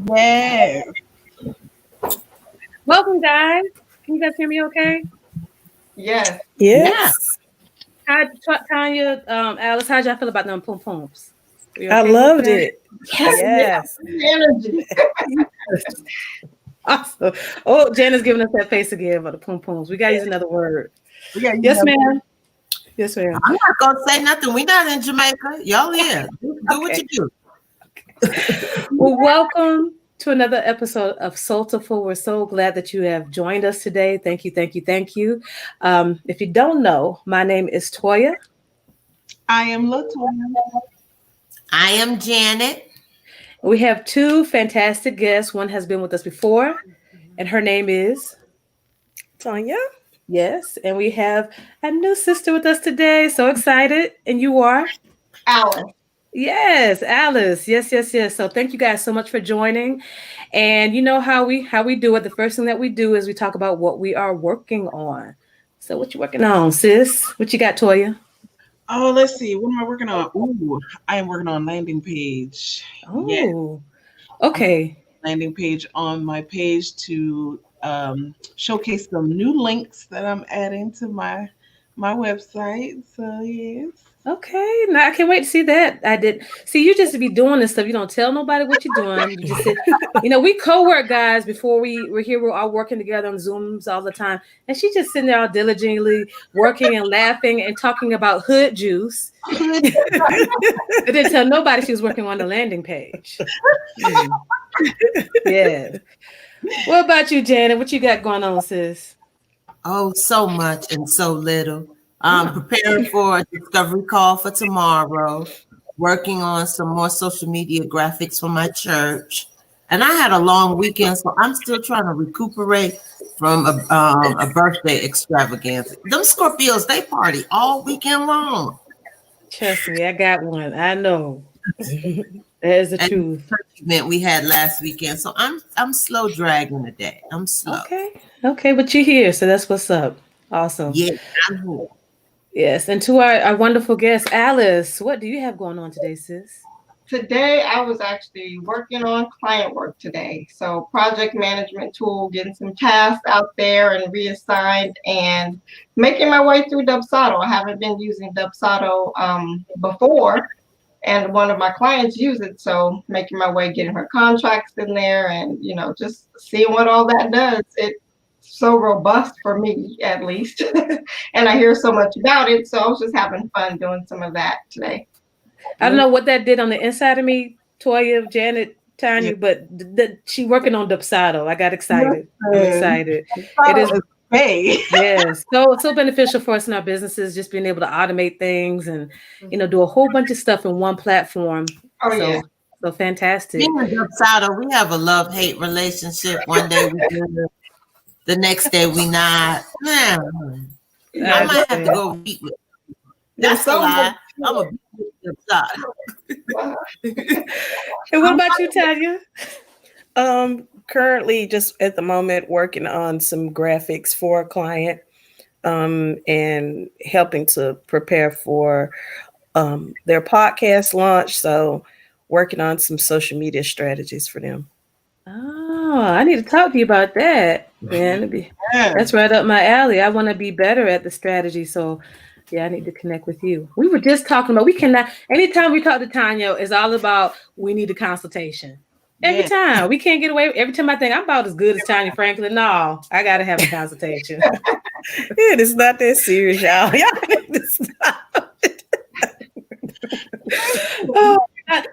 Yeah. Welcome, guys. Can you guys hear me okay? Yes. Yes. Hi, Tonya, Alice, how'd y'all feel about them pom poms? I loved it. Yes. Energy. Awesome. Oh, Jana's giving us that face again for the pom poms. We gotta use another word. Yeah, Yes, ma'am. Yes, ma'am. I'm not gonna say nothing. We're not in Jamaica. Y'all here. Do what you do. Well, welcome to another episode of Soulful. We're so glad that you have joined us today. Thank you, thank you, thank you. If you don't know, my name is Toya. I am Latoya. I am Janet. We have two fantastic guests. One has been with us before, and her name is Tonya. Yes, and we have a new sister with us today. So excited. And you are? Alice. Yes, Alice. Yes, yes, yes. So thank you guys so much for joining. And you know how we do it. The first thing that we do is we talk about what we are working on. So what you working on, sis? What you got, Toya? Oh, let's see. What am I working on? Ooh, I am working on landing page. Oh, okay. Landing page on my page to showcase some new links that I'm adding to my website. So yes. Okay, now I can't wait to see that. I did see you just be doing this stuff. You don't tell nobody what you're doing. You just sit, we co-work guys before we're here. We're all working together on Zooms all the time. And she's just sitting there all diligently working and laughing and talking about hood juice. I didn't tell nobody she was working on the landing page. Yeah. What about you, Janet? What you got going on, sis? Oh, so much and so little. Preparing for a discovery call for tomorrow, working on some more social media graphics for my church. And I had a long weekend, so I'm still trying to recuperate from a birthday extravaganza. Them Scorpios, they party all weekend long. Trust me, I got one. I know. That is the truth. The event we had last weekend, so I'm slow dragging the day. I'm slow. Okay, but you're here, so that's what's up. Awesome. Yeah, I'm here. Yes, and to our wonderful guest, Alice, what do you have going on today, sis? Today, I was actually working on client work today. So project management tool, getting some tasks out there and reassigned and making my way through Dubsado. I haven't been using Dubsado before, and one of my clients use it. So making my way, getting her contracts in there and, just seeing what all that does. It's so robust for me, at least. And I hear so much about it. So I was just having fun doing some of that today. I don't know what that did on the inside of me, Toya, Janet, Tanya, but she working on Dubsado. I got excited. I'm excited. It is yes, so beneficial for us in our businesses, just being able to automate things and do a whole bunch of stuff in one platform. So fantastic. Me and Dubsado, we have a love-hate relationship. One day we do, the next day we not. I might have to go eat with. That's a lie. I'm a And what about you, Tanya? Currently, just at the moment, working on some graphics for a client, and helping to prepare for their podcast launch. So, working on some social media strategies for them. Oh, I need to talk to you about that. Man, that's right up my alley. I want to be better at the strategy. So, yeah, I need to connect with you. We were just talking about, we cannot, anytime we talk to Tanya, it's all about, we need a consultation. Every time. We can't get away. Every time I think I'm about as good as Tanya Franklin. No, I got to have a consultation. It is not that serious, y'all. Y'all need to stop.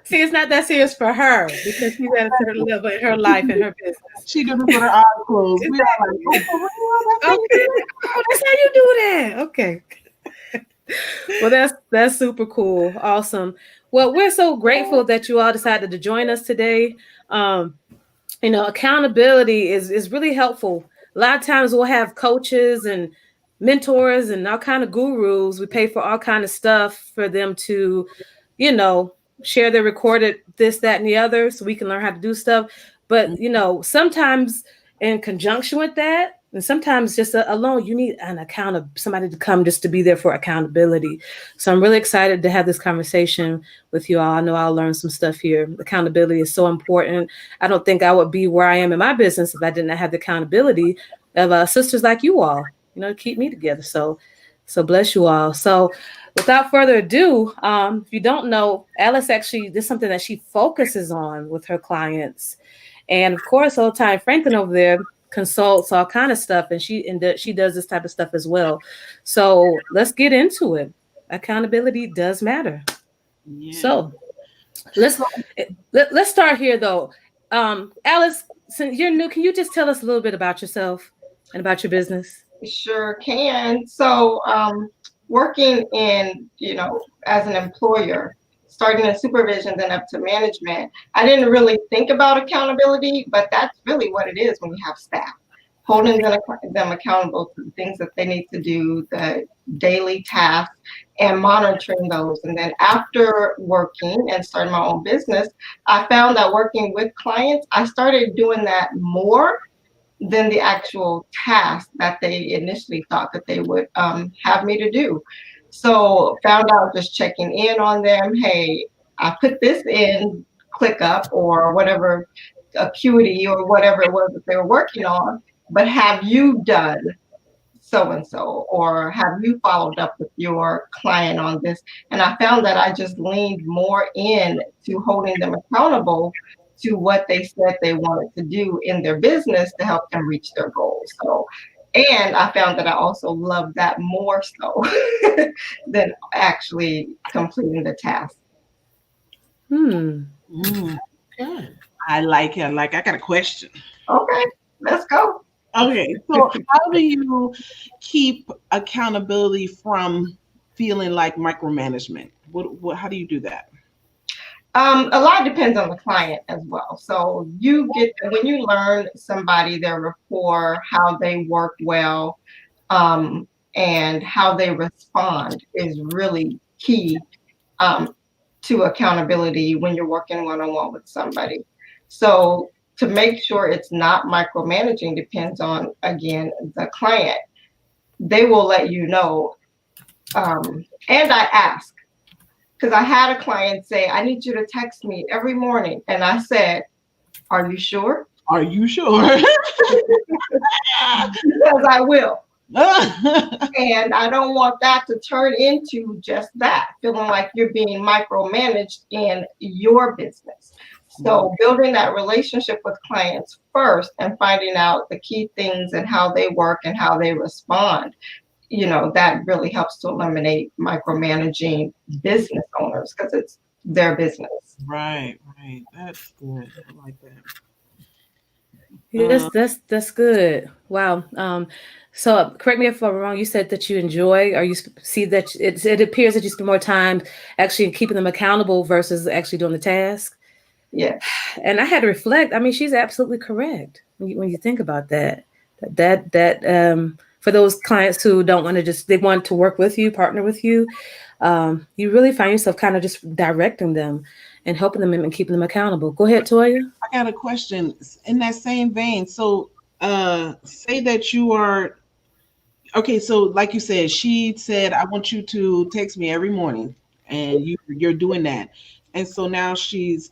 See, it's not that serious for her because she's at a certain level in her life and her business. She does it with her eyes closed. We are like, okay. Oh, that's how you do that. Okay. Well, that's super cool. Awesome. Well, we're so grateful that you all decided to join us today. Accountability is really helpful. A lot of times we'll have coaches and mentors and all kind of gurus. We pay for all kind of stuff for them to, share their recorded this, that, and the other so we can learn how to do stuff. But, sometimes in conjunction with that, And sometimes just alone, you need somebody to come just to be there for accountability. So I'm really excited to have this conversation with you all. I know I'll learn some stuff here. Accountability is so important. I don't think I would be where I am in my business if I did not have the accountability of sisters like you all, to keep me together. So bless you all. So without further ado, if you don't know, Alice actually, this is something that she focuses on with her clients. And of course, old time Franklin over there consults all kind of stuff, and she does this type of stuff as well. So let's get into it. Accountability does matter. Yeah. So let's start here though. Alice, since you're new, can you just tell us a little bit about yourself and about your business? Sure can. So working in, as an employer, starting in supervision, then up to management, I didn't really think about accountability, but that's really what it is when you have staff. Holding them accountable to the things that they need to do, the daily tasks, and monitoring those. And then after working and starting my own business, I found that working with clients, I started doing that more than the actual task that they initially thought that they would have me to do. So found out just checking in on them. Hey, I put this in ClickUp or whatever Acuity or whatever it was that they were working on, but have you done so-and-so, or have you followed up with your client on this? And I found that I just leaned more in to holding them accountable to what they said they wanted to do in their business to help them reach their goals. So, and I found that I also love that more so than actually completing the task. Good. I like it. I got a question. Okay, let's go. Okay, so how do you keep accountability from feeling like micromanagement? How do you do that? A lot depends on the client as well. So when you learn somebody, their rapport, how they work well, and how they respond is really key to accountability when you're working one-on-one with somebody. So to make sure it's not micromanaging depends on, again, the client. They will let you know. And I ask, because I had a client say, I need you to text me every morning. And I said, are you sure? Are you sure? Because I will. And I don't want that to turn into just that, feeling like you're being micromanaged in your business. So building that relationship with clients first and finding out the key things and how they work and how they respond, that really helps to eliminate micromanaging business owners because it's their business. Right. That's good. I like that. Yes, that's good. Wow. So correct me if I'm wrong. You said that you enjoy, or you see that it appears that you spend more time actually keeping them accountable versus actually doing the task. Yeah. And I had to reflect. I mean, she's absolutely correct when you think about that. That for those clients who don't want to they want to work with you, partner with you, you really find yourself kind of just directing them and helping them and keeping them accountable. Go ahead, Toya. I got a question in that same vein. So say that you are, okay, so like you said, she said, I want you to text me every morning, and you're doing that. And so now she's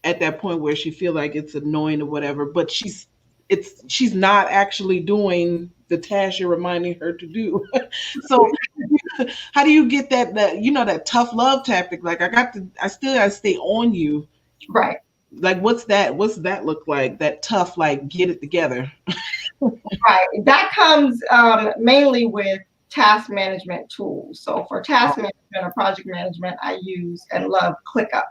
at that point where she feel like it's annoying or whatever, but she's not actually doing the task you're reminding her to do. So how do you get that tough love tactic? Like I still gotta stay on you. Right. Like what's that look like? That tough, like, get it together. Right. That comes mainly with task management tools. So for task management or project management, I use and love ClickUp.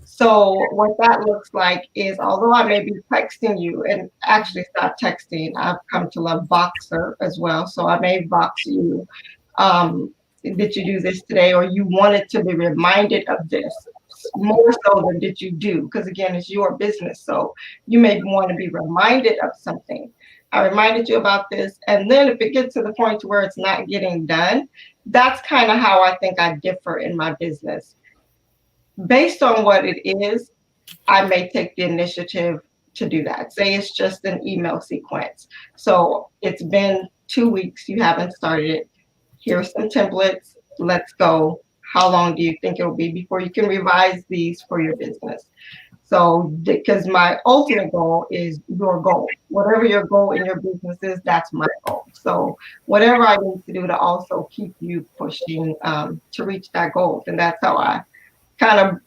So what that looks like is, although I may be texting you, and actually it's not texting, I've come to love Voxer as well. So I may Vox you, did you do this today? Or you wanted to be reminded of this more so than did you do? Because again, it's your business. So you may want to be reminded of something. I reminded you about this. And then if it gets to the point to where it's not getting done, that's kind of how I think I differ in my business. Based on what it is, I may take the initiative to do that. Say it's just an email sequence. So it's been 2 weeks, you haven't started it. Here's some templates. Let's go. How long do you think it will be before you can revise these for your business? So, because my ultimate goal is your goal. Whatever your goal in your business is, that's my goal. So, whatever I need to do to also keep you pushing to reach that goal, and that's how I kind of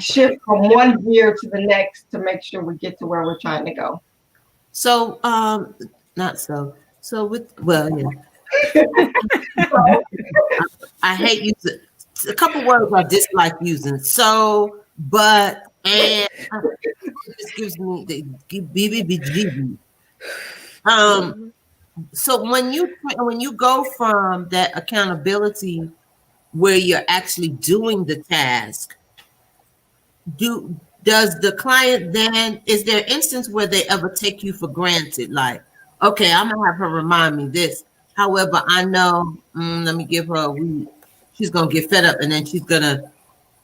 shift from one gear to the next to make sure we get to where we're trying to go. So, not so. So with yeah. I hate using a couple words I dislike using. So, but, and it just gives me the BBBG. So when you go from that accountability where you're actually doing the task, does the client then, is there an instance where they ever take you for granted? Like, okay, I'm gonna have her remind me this. However, I know, let me give her a week. She's gonna get fed up, and then she's gonna.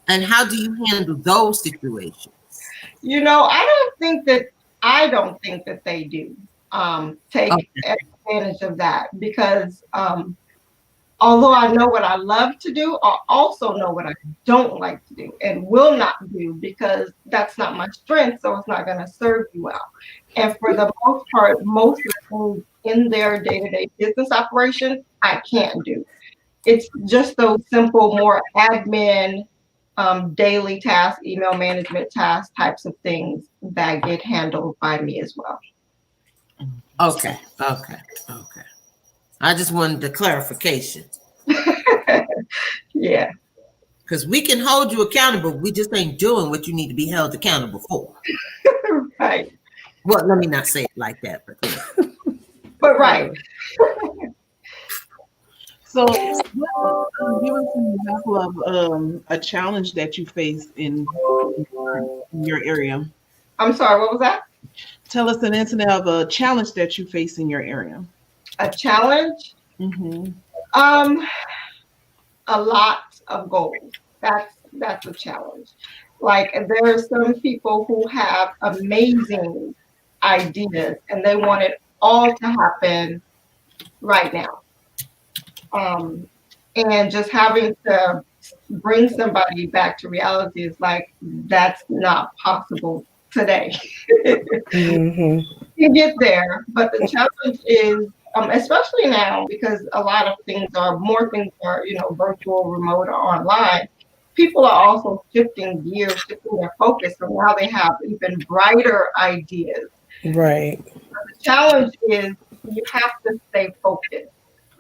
And how do you handle those situations? You know, I don't think that they do take advantage of that, because although I know what I love to do, I also know what I don't like to do and will not do, because that's not my strength, so it's not going to serve you well. And for the most part, most of the things in their day-to-day business operation, I can't do. It's just those simple, more admin, daily tasks, email management tasks, types of things that get handled by me as well. Okay. I just wanted the clarification. Yeah. Because we can hold you accountable. We just ain't doing what you need to be held accountable for. Right. Well, let me not say it like that, but yeah. But right. So, give us an example of a challenge that you faced in your area. I'm sorry, what was that? Tell us an incident of a challenge that you face in your area. A challenge? Mm-hmm. A lot of goals. That's a challenge. Like, there are some people who have amazing ideas and they want it all to happen right now. And just having to bring somebody back to reality is like, that's not possible today. Mm-hmm. You get there, but the challenge is, especially now, because a lot of more things are, virtual, remote, or online. People are also shifting gears, shifting their focus, so now they have even brighter ideas. Right. The challenge is you have to stay focused.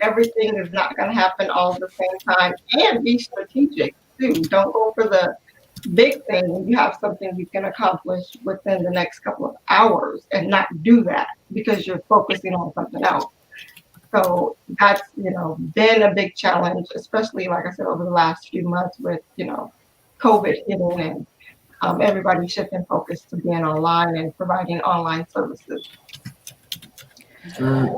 Everything is not going to happen all at the same time, and be strategic too. Don't go for the big thing when you have something you can accomplish within the next couple of hours and not do that because you're focusing on something else. So that's, been a big challenge, especially, like I said, over the last few months with, COVID hitting and everybody shifting focus to being online and providing online services. I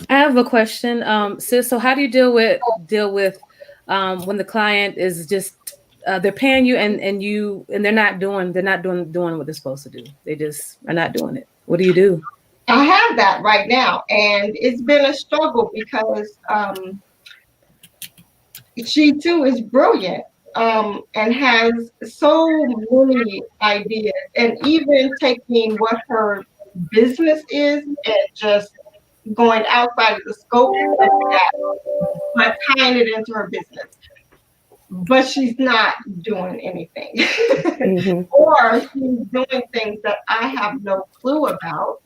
have a question, sis. So how do you deal with when the client is just they're paying you and they're not doing what they're supposed to do. They just are not doing it. What do you do? I have that right now, and it's been a struggle because she too is brilliant and has so many ideas, and even taking what her business is and just going outside of the scope of that, but tying it into her business. But she's not doing anything. Mm-hmm. Or she's doing things that I have no clue about.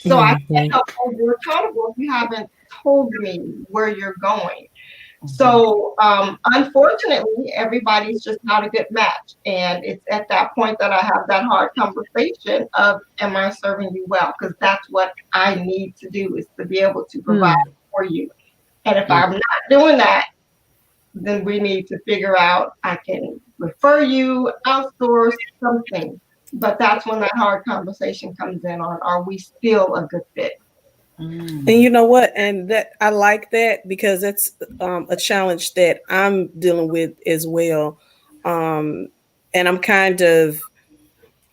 So I can't hold you accountable if you haven't told me where you're going. So unfortunately, everybody's just not a good match. And it's at that point that I have that hard conversation of, am I serving you well? Because that's what I need to do, is to be able to provide for you. And if I'm not doing that, then we need to figure out, I can refer you, outsource something. But that's when that hard conversation comes in on, are we still a good fit? And you know what? And that I like that, because that's a challenge that I'm dealing with as well. And I'm kind of,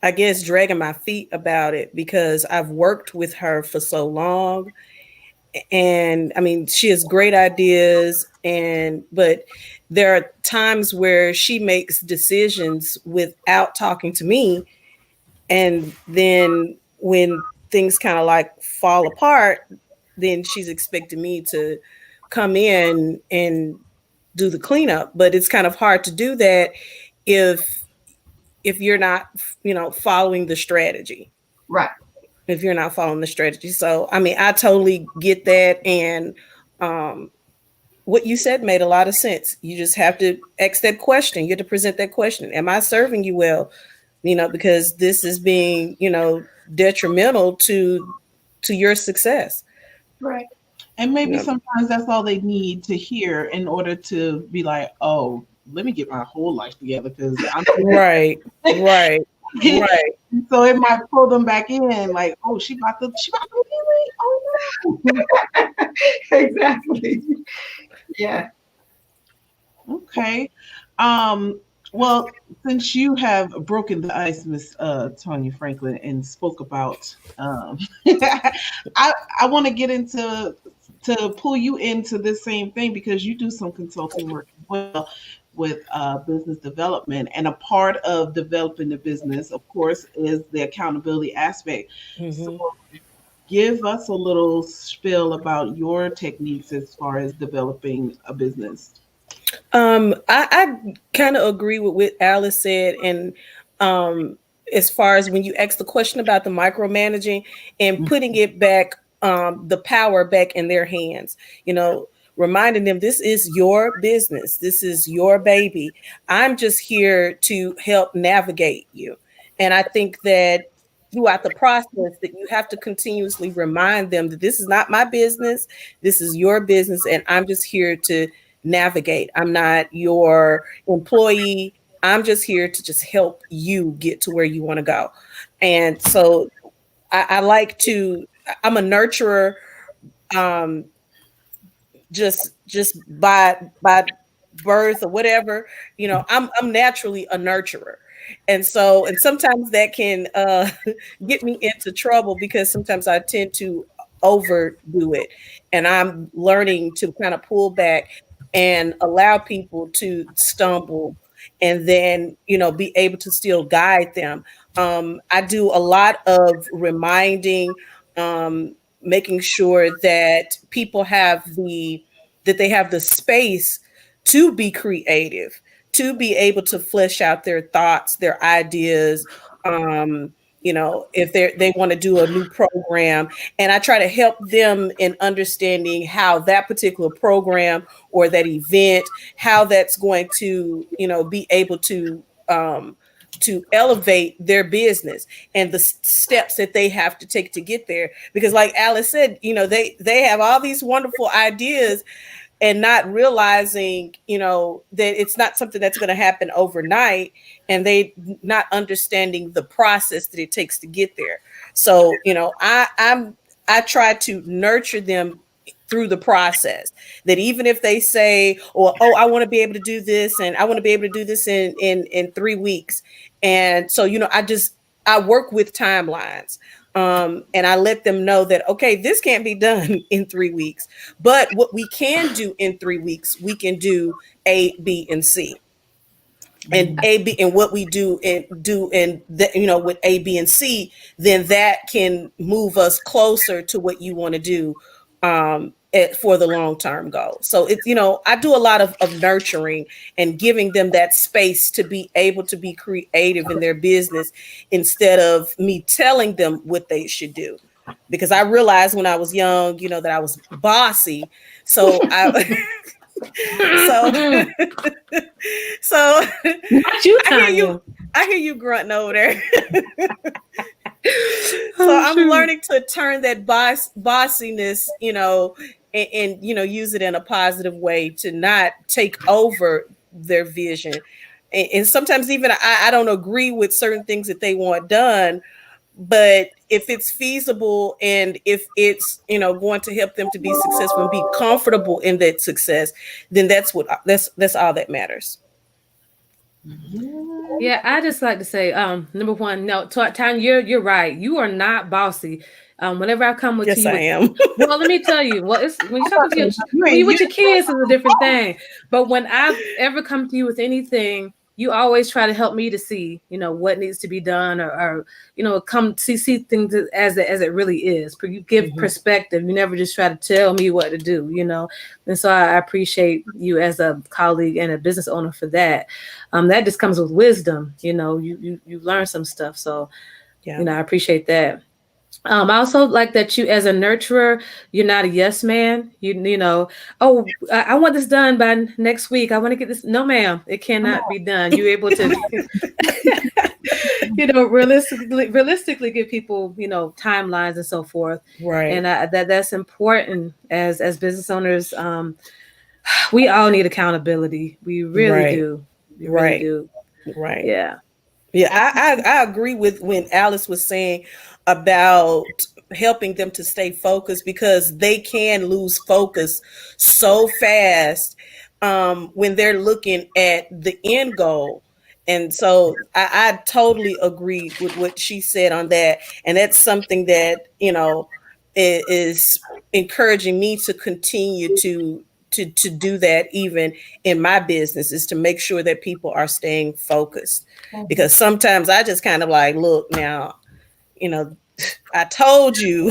I guess, dragging my feet about it because I've worked with her for so long. And I mean, she has great ideas, but there are times where she makes decisions without talking to me. And then when things kind of like fall apart, then she's expecting me to come in and do the cleanup. But it's kind of hard to do that if you're not, following the strategy. Right. If you're not following the strategy. So, I mean, I totally get that. And um, what you said made a lot of sense. You just have to ask that question. You have to present that question. Am I serving you well? Because this is being, detrimental to your success. Right. And You maybe know? sometimes that's all they need to hear in order to be like, oh, let me get my whole life together because I'm Right, right, right. so it might pull them back in, like, oh, she about to leave me. Oh no. Exactly. Yeah. Okay. Um, well, since you have broken the ice, Miss Tonya Franklin, and spoke about, I want to get into to pull you into this same thing because you do some consulting work as well with business development, and a part of developing the business, of course, is the accountability aspect. So, Hmm. give us a little spiel about your techniques as far as developing a business. I kind of agree with what Alice said, and um, as far as when you ask the question about the micromanaging and putting it back, the power back in their hands, you know, reminding them this is your business, this is your baby. I'm just here to help navigate you, and I think that throughout the process that you have to continuously remind them that this is not my business, this is your business, and I'm just here to navigate. I'm not your employee. I'm just here to just help you get to where you want to go. And so I like to, I'm a nurturer, um, just by birth or whatever, I'm naturally a nurturer. And sometimes that can get me into trouble because sometimes I tend to overdo it, and I'm learning to kind of pull back and allow people to stumble, and then be able to still guide them. I do a lot of reminding, making sure that people have they have the space to be creative, to be able to flesh out their thoughts, their ideas. Um, if they want to do a new program, and I try to help them in understanding how that particular program or that event, how that's going to, be able to elevate their business and the steps that they have to take to get there. Because like Alice said, they have all these wonderful ideas and not realizing, that it's not something that's going to happen overnight, and they not understanding the process that it takes to get there. So, I try to nurture them through the process, that even if they say, or oh, I want to be able to do this, and I want to be able to do this in 3 weeks. And so, I work with timelines. And I let them know that, okay, this can't be done in 3 weeks, but what we can do in 3 weeks, we can do A, B, and C. And A, B, and what we do and that, with A, B, and C, then that can move us closer to what you want to do, for the long-term goal. So it's, I do a lot of nurturing and giving them that space to be able to be creative in their business instead of me telling them what they should do. Because I realized when I was young, that I was bossy. So I so so Not you, I hear Tonya. you. I hear you grunting over there. So Oh, I'm shoot. learning to turn that bossiness, and use it in a positive way to not take over their vision. And sometimes even I don't agree with certain things that they want done, but if it's feasible and if it's going to help them to be successful and be comfortable in that success, then that's all that matters. Yeah, I just like to say, number one, no, Tanya, you're right. You are not bossy. Whenever I come with Yes, you I with, am. well, let me tell you, well, it's when you're talking to your, You when ain't you with you. your kids is a different thing. But when I've ever come to you with anything, you always try to help me to see, what needs to be done, or come see things as it really is. You give perspective. You never just try to tell me what to do. And so I appreciate you as a colleague and a business owner for that. That just comes with wisdom. You learn some stuff. So, Yeah. I appreciate that. I also like that you, as a nurturer, you're not a yes man. Oh, I want this done by next week. I want to get this. No, ma'am, it cannot be done. You're able to, realistically give people, timelines and so forth. Right. And that's important as business owners. We all need accountability. We really Right. do. We really Right. do. Right. Yeah. Yeah, I agree with when Alice was saying about helping them to stay focused, because they can lose focus so fast when they're looking at the end goal. And so I totally agree with what she said on that. And that's something that, is encouraging me to continue to do that even in my business, is to make sure that people are staying focused. Because sometimes I just kind of like, look now, you know, I told you.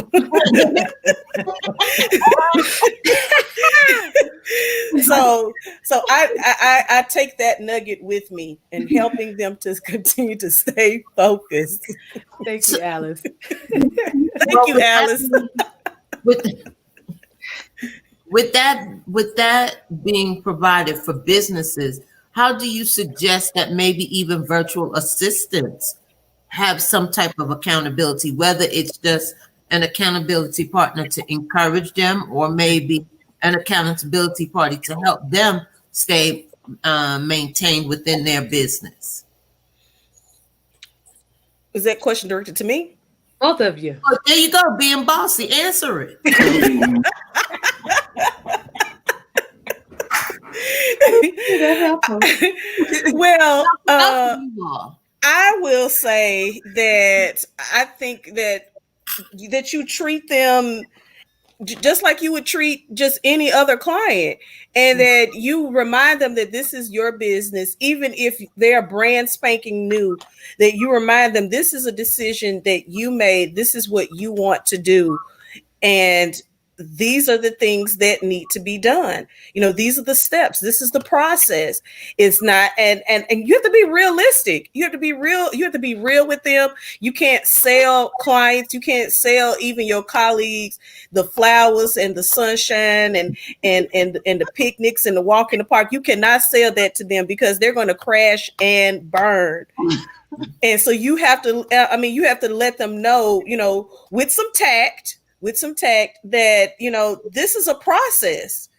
so I take that nugget with me and helping them to continue to stay focused. Thank you, Alice. Thank you, Alice. with with that being provided for businesses, how do you suggest that maybe even virtual assistants have some type of accountability, whether it's just an accountability partner to encourage them, or maybe an accountability party to help them stay maintained within their business? Is that question directed to me? Both of you. Oh, there you go, being bossy. Answer it. Well, You are. I will say that I think that you treat them just like you would treat just any other client, and that you remind them that this is your business, even if they're brand spanking new, that you remind them this is a decision that you made, this is what you want to do, and these are the things that need to be done. These are the steps, this is the process. It's not, and you have to be realistic. You have to be real with them. You can't sell clients, you can't sell even your colleagues the flowers and the sunshine and the picnics and the walk in the park. You cannot sell that to them, because they're going to crash and burn. And so you have to let them know, with some tact, that, this is a process.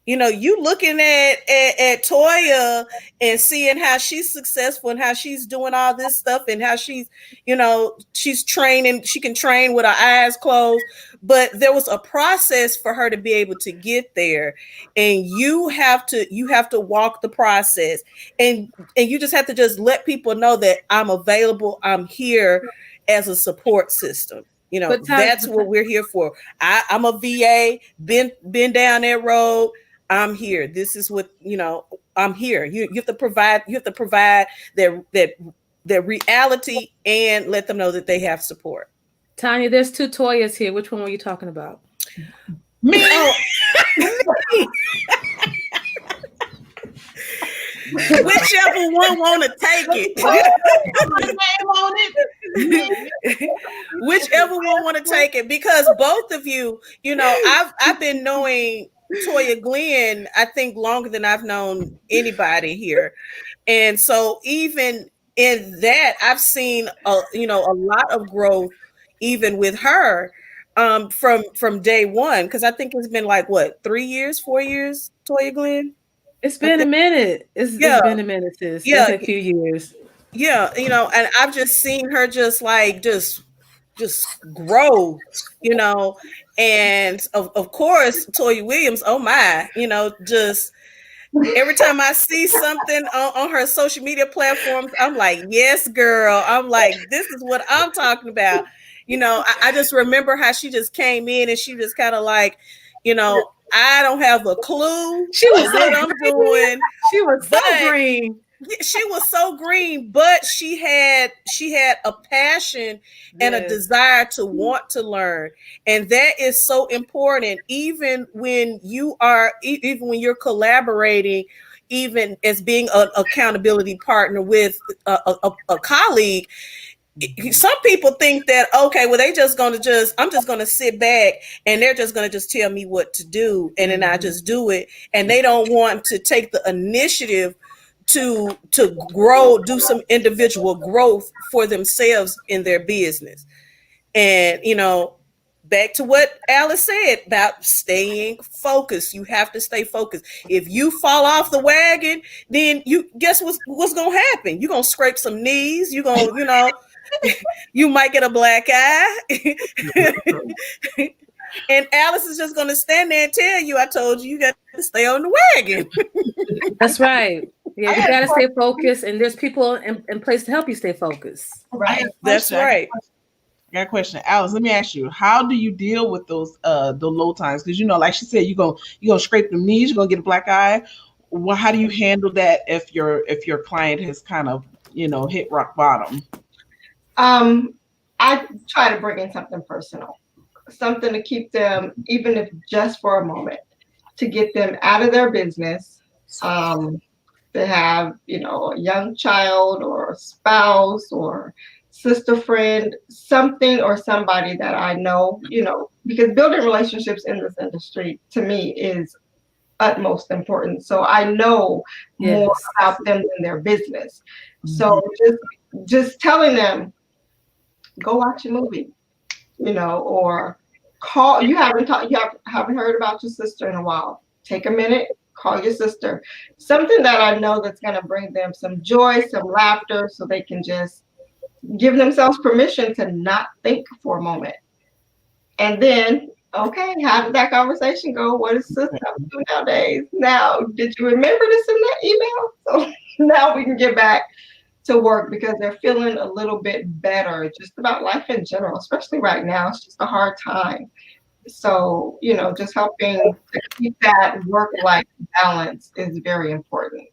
You looking at Toya and seeing how she's successful and how she's doing all this stuff, and how she's training, she can train with her eyes closed, but there was a process for her to be able to get there. And you have to walk the process, and you just have to just let people know that I'm available, I'm here as a support system. That's what we're here for. I'm a VA, been down that road. I'm here. This is what, I'm here. You have to provide that reality, and let them know that they have support. Tonya, there's two Toyas here. Which one were you talking about? Me. Oh. Whichever one want to take it. Whichever one want to take it, because both of you, I've been knowing Toya Glenn, I think, longer than I've known anybody here. And so even in that, I've seen a lot of growth even with her, from day one, because I think it's been like, what, 3 years, 4 years, Toya Glenn? It's been a minute. It's been a minute, sis. Yeah. It's a few years. Yeah, and I've just seen her just grow, and of course Toya Williams, oh my, just Every time I see something on her social media platforms, I'm like, yes, girl. I'm like, this is what I'm talking about. I just remember how she just came in and she was kind of like, I don't have a clue She was of what I'm doing, She was so but green. she was so green, but she had a passion and a desire to want to learn, and that is so important. Even when even when you're collaborating, even as being an accountability partner with a colleague. Some people think that, okay, well, I'm just gonna sit back and they're just gonna just tell me what to do, and then I just do it, and they don't want to take the initiative to grow, do some individual growth for themselves in their business. And back to what Alice said about staying focused. You have to stay focused. If you fall off the wagon, then you guess what's gonna happen. You're gonna scrape some knees. You're gonna, you might get a black eye. And Alice is just gonna stand there and tell you, I told you, you got to stay on the wagon. That's right. Yeah, you gotta stay focused, and there's people in place to help you stay focused. Right. That's right. I got a question, Alice. Let me ask you: how do you deal with those the low times? Because like she said, you gonna scrape the knees, you're gonna get a black eye. Well, how do you handle that if your client has kind of hit rock bottom? I try to bring in something personal, something to keep them, even if just for a moment, to get them out of their business. They have, a young child or a spouse or sister friend, something or somebody that I know, because building relationships in this industry to me is utmost important. So I know more about them than their business. So just telling them, go watch a movie, or call. You haven't heard about your sister in a while. Take a minute, call your sister. Something that I know that's going to bring them some joy, some laughter, so they can just give themselves permission to not think for a moment. And then, okay, how did that conversation go? What is sister up to nowadays? Now, did you remember this in that email? So now we can get back to work, because they're feeling a little bit better just about life in general, especially right now. It's just a hard time. So, just helping to keep that work-life balance is very important.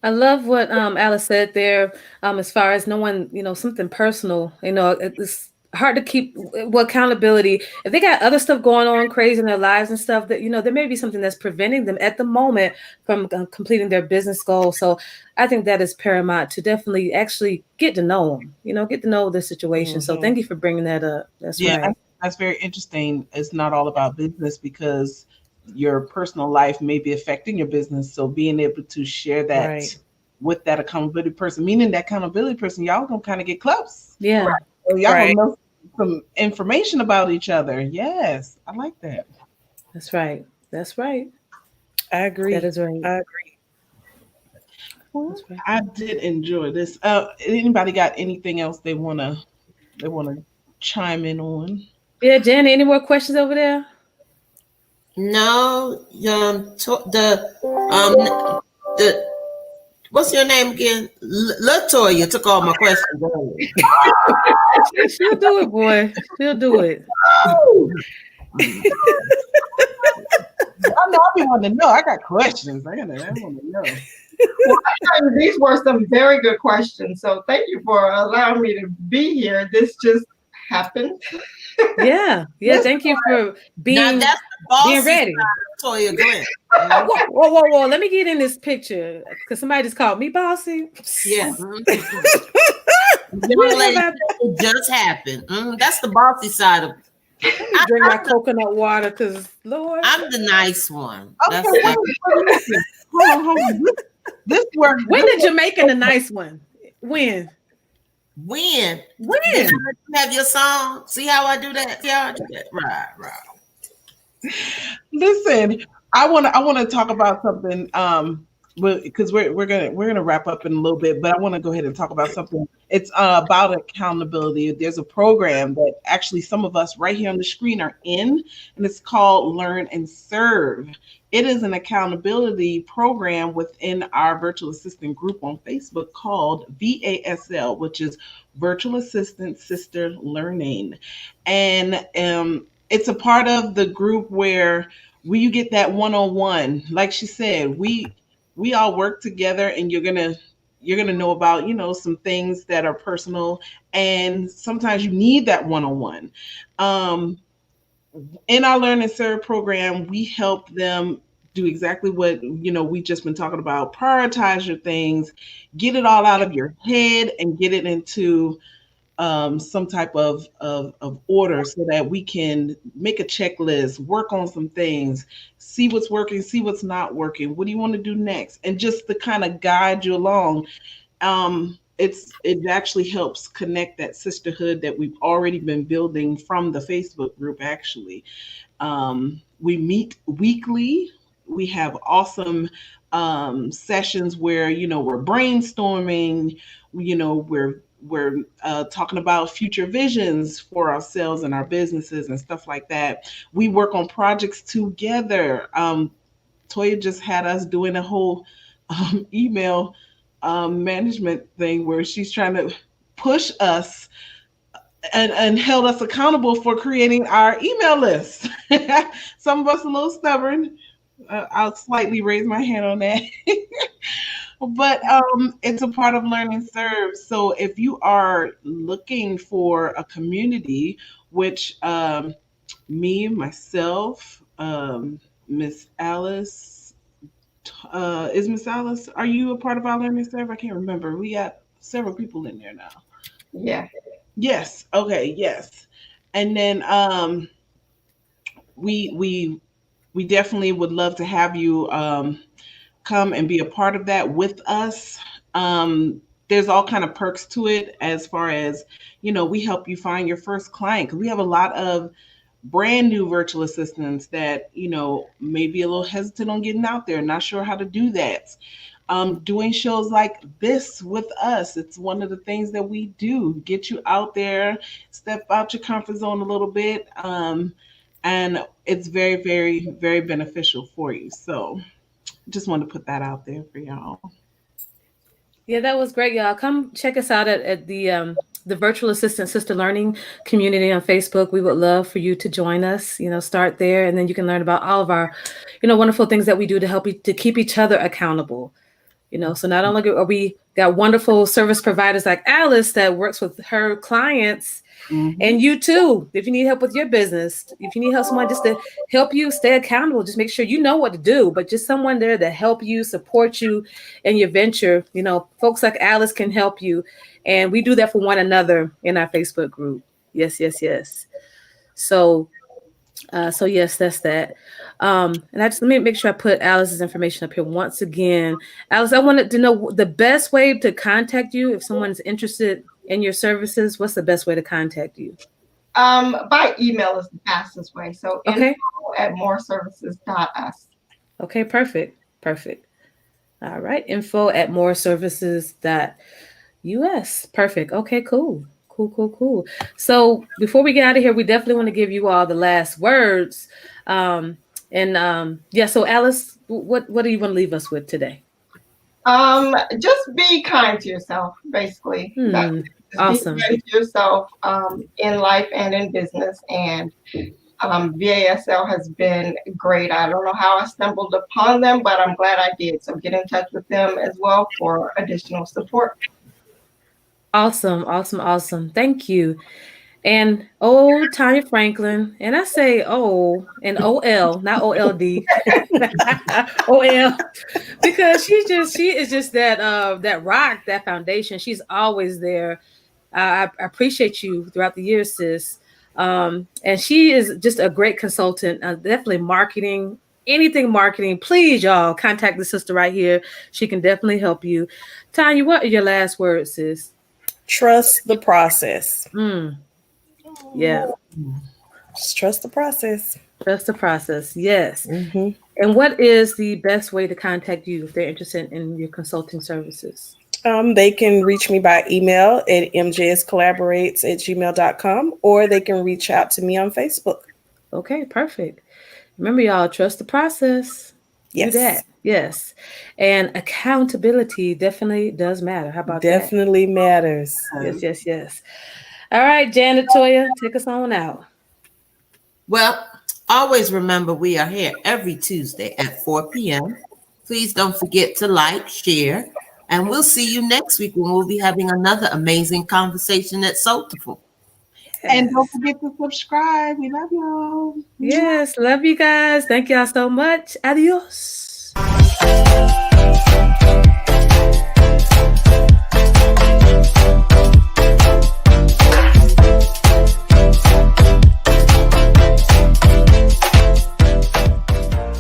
I love what Alice said there, as far as knowing, something personal. It's hard to keep accountability. If they got other stuff going on crazy in their lives and stuff, that there may be something that's preventing them at the moment from completing their business goals. So I think that is paramount to definitely actually get to know them, get to know the situation. So thank you for bringing that up. That's right. That's very interesting. It's not all about business, because your personal life may be affecting your business. So being able to share that with that accountability person, meaning that accountability person, y'all gonna kind of get close. Yeah. Right. So y'all gonna know some information about each other. Yes, I like that. That's right. That's right. I agree. That is right. I agree. Right. I did enjoy this. Anybody got anything else they wanna chime in on? Yeah, Jen, any more questions over there? No, what's your name again? Tonya took all my questions earlier. She'll do it, boy. She'll do it. I be wanting to know. I got questions. I want to know. Well, these were some very good questions. So thank you for allowing me to be here. This just happened. Yeah. Thank you for being ready. Toya Glenn. Whoa! Let me get in this picture, because somebody just called me bossy. Yeah. It just happened. That's the bossy side of it. Drink my coconut water, because Lord, I'm the nice one. Okay, hold on. This worked. When did you make the nice one? When? When? You have your song. See how I do that? Right. Listen, I want to talk about something. Because we're gonna wrap up in a little bit, but I want to go ahead and talk about something. It's about accountability. There's a program that actually some of us right here on the screen are in, and it's called Learn and Serve. It is an accountability program within our virtual assistant group on Facebook called VASL, which is Virtual Assistant Sister Learning. And it's a part of the group where you get that one-on-one. Like she said, we all work together, and you're gonna know about, some things that are personal, and sometimes you need that one-on-one. Um, in our Learn and Serve program, we help them do exactly what we just been talking about. Prioritize your things, get it all out of your head, and get it into some type of order, so that we can make a checklist, work on some things, see what's working, see what's not working. What do you want to do next? And just to kind of guide you along. It actually helps connect that sisterhood that we've already been building from the Facebook group. Actually, we meet weekly. We have awesome sessions where we're brainstorming. We're talking about future visions for ourselves and our businesses and stuff like that. We work on projects together. Toya just had us doing a whole email management thing where she's trying to push us and held us accountable for creating our email list. Some of us a little stubborn. I'll slightly raise my hand on that. But it's a part of Learn and Serve. So if you are looking for a community, which me, myself, Miss Alice, is Miss Alice, are you a part of our Learn and Serve? I can't remember. We got several people in there now. Yeah. Yes. Okay. Yes. And then we definitely would love to have you come and be a part of that with us. There's all kind of perks to it, as far as we help you find your first client, because we have a lot of brand new virtual assistants that may be a little hesitant on getting out there, not sure how to do that. Doing shows like this with us, it's one of the things that we do, get you out there, step out your comfort zone a little bit, and it's very, very, very beneficial for you. So just wanted to put that out there for y'all. Yeah, that was great, y'all. Come check us out at the Virtual Assistant Sister Learning community on Facebook. We would love for you to join us. Start there, and then you can learn about all of our, wonderful things that we do to help you to keep each other accountable. So not only are we got wonderful service providers like Alice that works with her clients, and you too, if you need help with your business, if you need help, someone just to help you stay accountable, just make sure you know what to do, but just someone there to help you, support you in your venture. Folks like Alice can help you, and we do that for one another in our Facebook group. Yes, yes, yes. So yes, that's that. And let me make sure I put Alice's information up here once again. Alice, I wanted to know the best way to contact you if someone's interested in your services. What's the best way to contact you? By email is the fastest way. So okay. info@moreservices.us. Okay, perfect. All right, info@moreservices.us. Perfect. Okay, cool. Cool. So before we get out of here, we definitely want to give you all the last words. So Alice, what do you want to leave us with today? Just be kind to yourself, basically. Awesome. Be kind to yourself in life and in business. And VASL has been great. I don't know how I stumbled upon them, but I'm glad I did. So get in touch with them as well for additional support. Awesome. Thank you. And Tonya Franklin, and I say O and OL, not OLD, OL, because she is just that rock, that foundation. She's always there. I appreciate you throughout the years, sis. And she is just a great consultant. Definitely marketing, anything marketing. Please, y'all, contact the sister right here. She can definitely help you. Tonya, what are your last words, sis? Trust the process. Yeah. Just trust the process. Trust the process. Yes. And what is the best way to contact you if they're interested in your consulting services? They can reach me by email at mjscollaborates@gmail.com, or they can reach out to me on Facebook. Okay, perfect. Remember, y'all, trust the process. Yes. Do that. Yes. And accountability definitely does matter. How about Definitely matters. that? Yes. All right, Janet, Toya, take us on out. Well, always remember we are here every Tuesday at 4 p.m. Please don't forget to like, share, and we'll see you next week when we'll be having another amazing conversation at Soulful. And don't forget to subscribe. We love y'all. Yes, love you guys. Thank y'all so much. Adios.